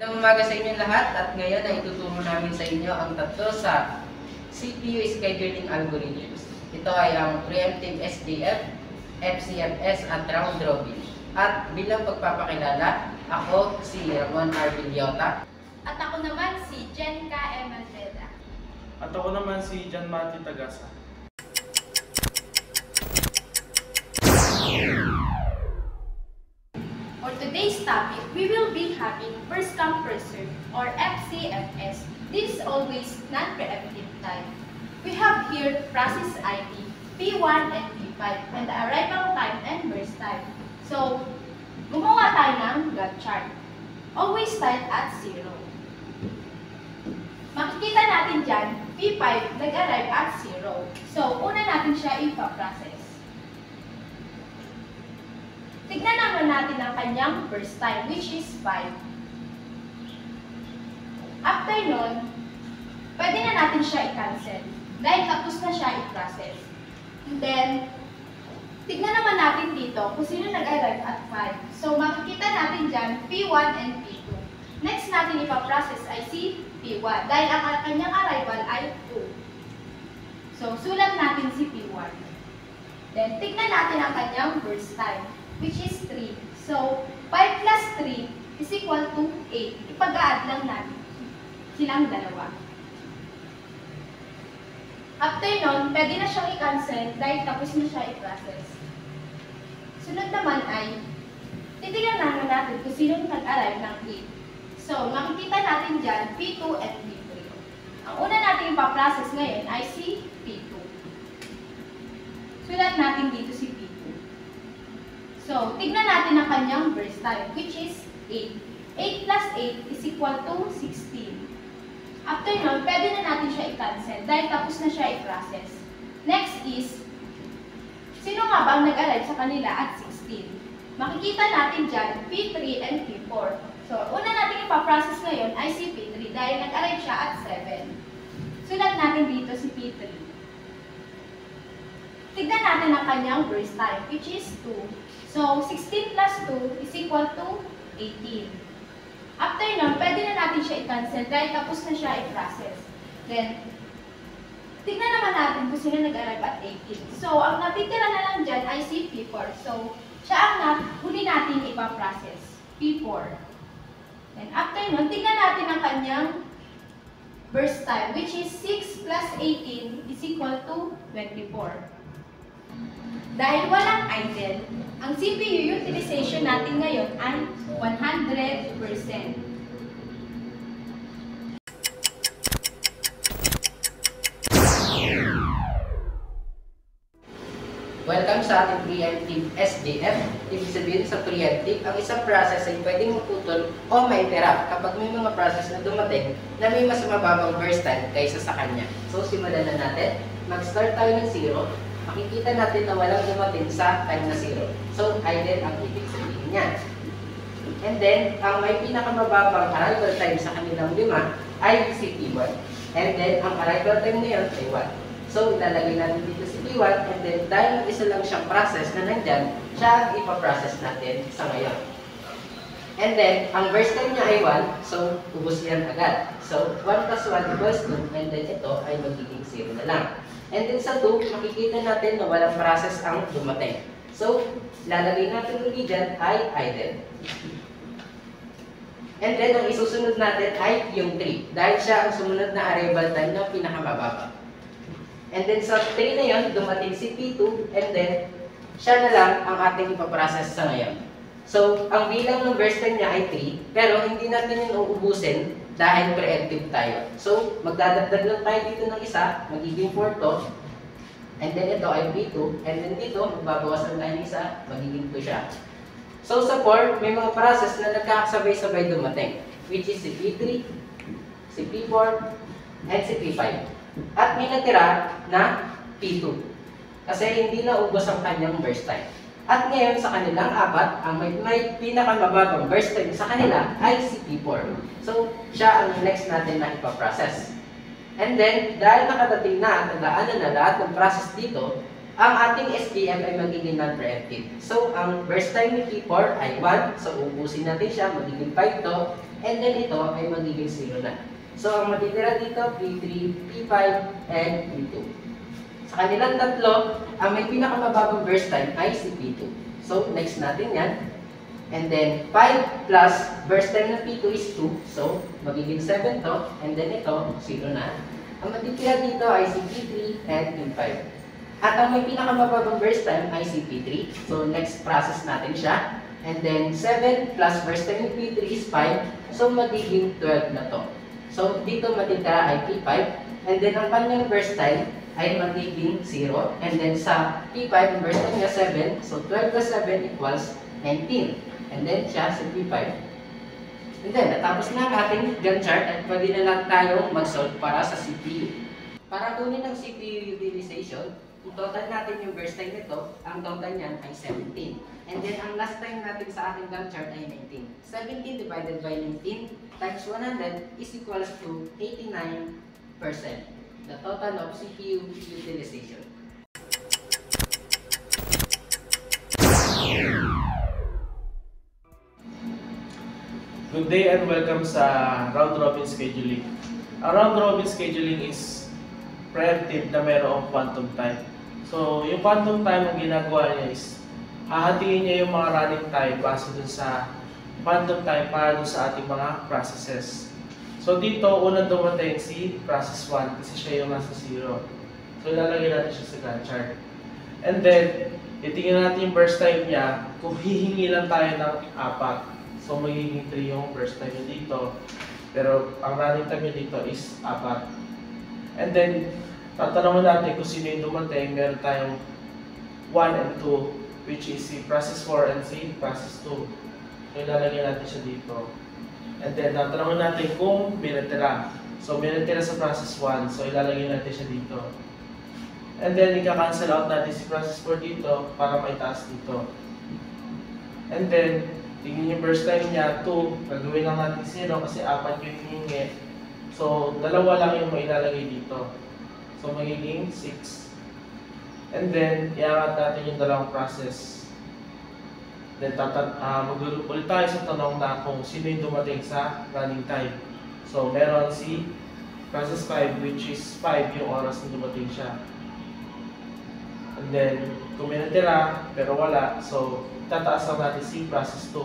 Magandang umaga sa inyo lahat at ngayon ay ituturo namin sa inyo ang tatlo sa CPU scheduling algorithms. Ito ay ang preemptive SJF, FCFS at round robin. At bilang pagpapakilala, ako si Ramon R. Villota. At ako naman si Jenka M. Alveda. At ako naman si John Matthew Tagasa. For today's topic, we will be having first come first serve or FCFS. This is always non-preemptive time. We have here process ID, P1 and P5, and the arrival time and burst time. So, gumawa tayo ng Gantt chart. Always start at 0. Makikita natin dyan, P5 nag-arrive at 0. So, una natin siya ipaprocess. Tignan naman natin ang kanyang burst time, which is 5. After nun, pwede na natin siya i-cancel dahil tapos na siya i-process. And then, tignan naman natin dito kung sino nag-arrive at 5. So, makikita natin dyan P1 and P2. Next natin ipaprocess ay si P1 dahil ang kanyang arrival ay 2. So, sulat natin si P1. Then, tignan natin ang kanyang burst time, which is 3. So, 5 plus 3 is equal to 8. Ipag-add lang natin silang dalawa. After nun, pwede na siyang i-cancel dahil tapos na siya i-process. Sunod naman ay, titignan naman natin kung sino nag-arrive ng 8. So, makikita natin dyan, P2 and P3. Ang una natin ipaprocess ngayon ay si P2. Sulat natin dito si P2. So, tignan natin ang kanyang burst time, which is 8. 8 plus 8 is equal to 16. After nun, pwede na natin siya i-cancel dahil tapos na siya i-process. Next is, sino nga bang nag-arrive sa kanila at 16? Makikita natin dyan, P3 and P4. So, una natin ipaprocess ngayon ay si P3 dahil nag-arrive siya at 7. Sulat natin dito si P3. Tignan natin ang kanyang burst time, which is 2. So, 16 plus 2 is equal to 18. After nun, pwede na natin siya i-cancel dahil tapos na siya i-process. Then, tignan naman natin kung sino nag-arrive at 18. So, ang natitira na lang dyan ay si P4. So, siya ang huli natin ipaprocess. P4. Then, after nun, tignan natin ang kanyang burst time, which is 6 plus 18 is equal to 24. Dahil walang idle, ang CPU utilization natin ngayon ay 100%. Welcome sa ating preemptive SJF. Ibig sabihin sa preemptive, ang isang process ay pwedeng maputol o ma-interrupt kapag may mga process na dumating na may mas mababang burst time kaysa sa kanya. So, simulan na natin. Mag-start tayo ng 0. Makikita natin na walang dumating sa time na 0. So, idle ang ibig sabihin niya. And then, ang may pinakamababang arrival time sa kanilang 5 ay si P1. And then, ang arrival time na yun ay 1. So, ilalagay natin dito si P1. And then, dahil isa lang siyang process na nandyan, siya ang ipaprocess natin sa ngayon. And then, ang burst time niya ay 1. So, ubos yan agad. So, 1 plus 1 equals 2. And then, ito ay magiging 0 na lang. And then sa 2, makikita natin na walang process ang dumating. So, lalagay natin ulit dyan ay idle. And then, ang isusunod natin ay yung 3. Dahil siya ang sumunod na arrival time na pinakamababa. And then sa 3 na yun, dumating si P2. And then, siya na lang ang ating ipaprocess sa ngayon. So, ang bilang ng burst time niya ay 3. Pero hindi natin yun uubusin dahil preemptive tayo. So, magdadagdag lang tayo dito ng isa, magiging 4 to. And then ito ay P2. And then dito, magbabawasan tayo ng isa, magiging 2 siya. So, sa 4, may mga process na nagkakasabay-sabay dumating. Which is si P3, si P4, and si P5. At may natira na P2. Kasi hindi na ubos ang kanyang burst time. At ngayon sa kanilang 4, ang may pinakamababang burst time sa kanila ay si P4. So, siya ang next natin na ipaprocess. And then, dahil nakadating na at nagaanan na lahat ng process dito, ang ating SJF ay magiging non-preemptive. So, ang burst time ni P4 ay 1. So, ubusin natin siya, magiging 5 to. And then ito ay magiging 0 na. So, ang matitira dito, P3, P5, and P2. Sa kanilang tatlo, ang may pinakamababang burst time ay si P2. So, next natin yan. And then, 5 plus burst time ng P2 is 2. So, magiging 7 to. And then ito, 0 na. Ang matitira dito ay si P3 and P5. At ang may pinakamababang burst time ay si P3. So, next process natin siya. And then, 7 plus burst time ng P3 is 5. So, magiging 12 na to. So, dito matitira ay P5. And then, ang kanyang burst time ay magiging 0. And then, sa P5, ang burst time niya 7. So, 12 plus 7 equals 19. And then, siya sa P5. And then, natapos na ang ating Gantt chart at pwede na lang tayong mag-solve para sa CPU. Para kunin ang CPU utilization, i-total natin yung burst time nito, ang total niyan ay 17. And then, ang last time natin sa ating Gantt chart ay 19. 17 divided by 19 times 100 is equals to 89%. The total of CPU utilization. Good day and welcome sa round robin scheduling. Ang round robin scheduling is preemptive na mayroong quantum time. So, yung quantum time ang ginagawa niya is hahatiin niya yung mga running time base dun sa quantum time para dun sa ating mga processes. So, dito unang dumating si process 1 kasi siya yung nasa 0. So, ilalagay natin siya sa Gantt chart. And then, titingnan natin yung burst time niya kung hihingi lang tayo ng 4. So, magiging 3 yung burst time niya dito. Pero, ang running time niya dito is 4. And then, tatanungin natin kung sino yung dumating. Meron tayong 1 and 2, which is si process 4 and si process 2. So, ilalagay natin siya dito. And then, tatanungin natin kung may natira. So, may natira sa process 1. So, ilalagay natin siya dito. And then, ika-cancel out natin si process 4 dito para maitaas dito. And then, tingin yung burst time niya, 2. Gagawin lang natin 0 kasi 4 yung hiningi. So, 2 lang yung mailalagay dito. So, magiging 6. And then, iangat natin yung dalawang process. Then, mag-group ulit tayo sa tanong na kung sino yung dumating sa running time. So, meron si process 5, which is 5 yung oras na dumating siya. And then, kung may natira, pero wala, so, tataas lang natin si process 2.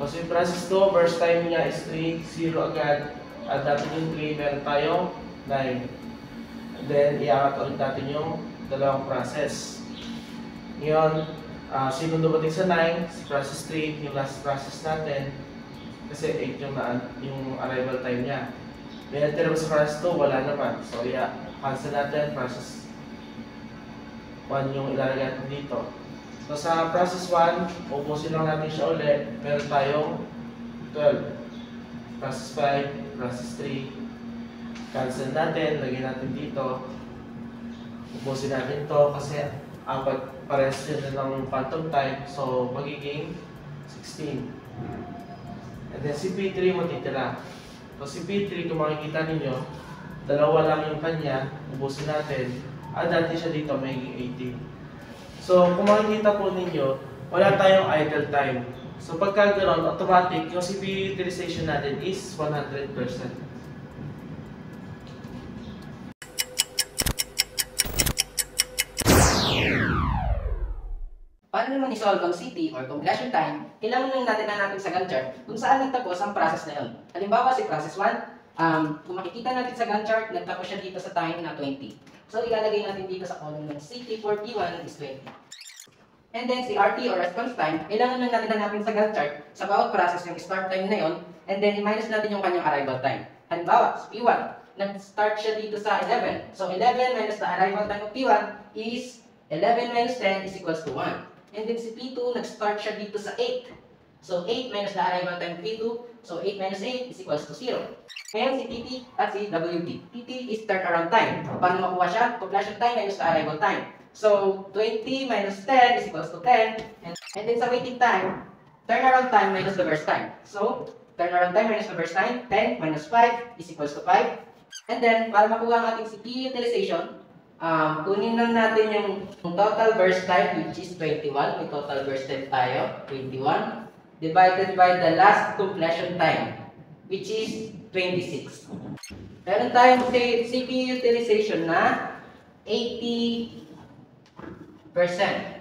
Kasi yung process 2, burst time niya is 3, 0 agad. At natin yung 3, meron tayong 9. And then, iangat ulit natin yung dalawang process. Ngayon, sino dumating sa 9? Si process 3, yung last process natin. Kasi 8 yung arrival time niya. May natira sa process 2, wala naman. So, cancel natin process 1 yung ilalagay natin dito. So, sa process 1, upusin lang natin siya ulit. Meron tayong 12. Process 5, process 3. Cancel natin, lagyan natin dito. Upusin natin to kasi parehas yun ng quantum time. So, magiging 16. And then si P3 matitira. So, si P3, kung makikita ninyo, 2 lang yung kanya. Upusin natin. At dati siya dito, magiging 18. So, kung makikita po ninyo, wala tayong idle time. So, pagka ganoon, automatic, yung CPU utilization natin is 100%. Paano naman i-solve ang CT or completion time? Kailangan lang natin hanapin sa Gantt chart kung saan nagtapos ang process na yun. Halimbawa, si process 1, kung makikita natin sa Gantt chart, nagtapos siya dito sa time na 20. So, ilalagay natin dito sa column ng CT for P1 is 20. And then, si RT or response time, kailangan lang natin hanapin sa Gantt chart sa bawat process yung start time na yon, and then i-minus natin yung kanyang arrival time. Halimbawa, si P1, nag-start siya dito sa 11. So, 11 minus the arrival time of P1 is 11 minus 10 is equals to 1. And then si P2, nag-start siya dito sa 8. So, 8 minus the arrival time of P2, so 8 minus 8 is equals to 0. Ngayon, si TT at si WT. TT is turnaround time. Paano makuha siya? Completion time minus the arrival time. So, 20 minus 10 is equals to 10. And then sa waiting time, turnaround time minus the burst time. So, turnaround time minus the burst time, 10 minus 5 is equals to 5. And then, para makuha ang ating CPU utilization, kunin lang natin yung total burst time, which is 21. May total burst time tayo, 21. divided by the last completion time, which is 26. Meron tayong CPU utilization na 80%.